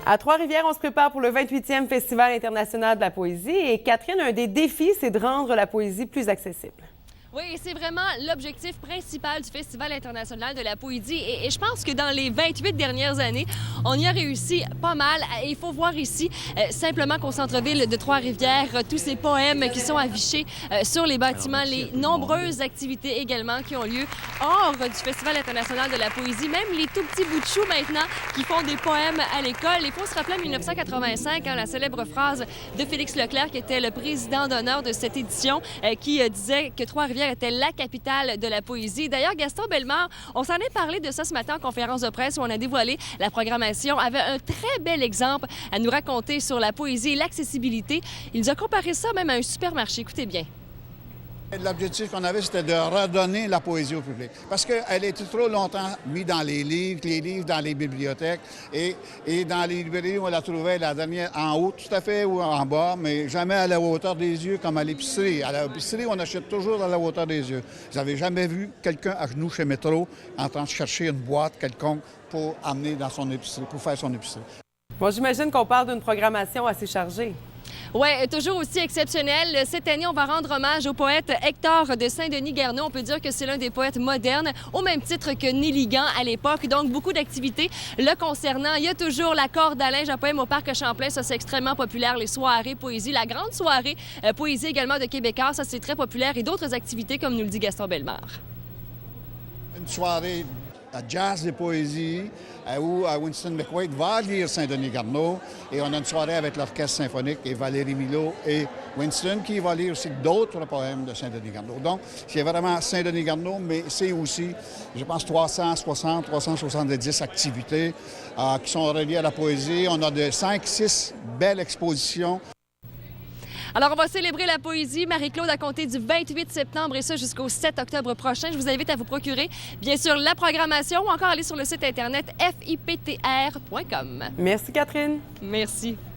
À Trois-Rivières, on se prépare pour le 28e Festival international de la poésie. Et Catherine, un des défis, c'est de rendre la poésie plus accessible. Oui, c'est vraiment l'objectif principal du Festival international de la poésie. Et je pense que dans les 28 dernières années, on y a réussi pas mal. Il faut voir ici, simplement qu'au centre-ville de Trois-Rivières, tous ces poèmes qui sont affichés sur les bâtiments, les nombreuses activités également qui ont lieu hors du Festival international de la poésie, même les tout petits bouts de chou maintenant qui font des poèmes à l'école. Il faut se rappeler en 1985, la célèbre phrase de Félix Leclerc, qui était le président d'honneur de cette édition, qui disait que Trois-Rivières était la capitale de la poésie. D'ailleurs, Gaston Bellemare, on s'en est parlé de ça ce matin en conférence de presse où on a dévoilé la programmation, avait un très bel exemple à nous raconter sur la poésie et l'accessibilité. Il nous a comparé ça même à un supermarché. Écoutez bien. L'objectif qu'on avait, c'était de redonner la poésie au public. Parce qu'elle était trop longtemps mise dans les livres dans les bibliothèques. Et dans les librairies, on la trouvait la dernière en haut, tout à fait, ou en bas, mais jamais à la hauteur des yeux, comme à l'épicerie. À l'épicerie, on achète toujours à la hauteur des yeux. Vous n'avez jamais vu quelqu'un à genoux chez Métro en train de chercher une boîte quelconque pour amener dans son épicerie, pour faire son épicerie. Bon, j'imagine qu'on parle d'une programmation assez chargée. Oui, toujours aussi exceptionnel. Cette année, on va rendre hommage au poète Hector de Saint-Denis-Garneau. On peut dire que c'est l'un des poètes modernes, au même titre que Néligan à l'époque. Donc, beaucoup d'activités le concernant. Il y a toujours la corde à linge à poème au Parc Champlain. Ça, c'est extrêmement populaire. Les soirées poésie, la grande soirée poésie également de Québécois. Ça, c'est très populaire. Et d'autres activités, comme nous le dit Gaston Bellemare. Une soirée à jazz et poésie où Winston McQuaid va lire Saint-Denis-Garneau et on a une soirée avec l'Orchestre symphonique et Valérie Milot et Winston qui va lire aussi d'autres poèmes de Saint-Denis-Garneau. Donc, c'est vraiment Saint-Denis-Garneau, mais c'est aussi, je pense, 370 activités qui sont reliées à la poésie. On a de 5-6 belles expositions. Alors, on va célébrer la poésie, Marie-Claude, à compter du 28 septembre et ça jusqu'au 7 octobre prochain. Je vous invite à vous procurer, bien sûr, la programmation ou encore aller sur le site Internet fiptr.com. Merci, Catherine. Merci.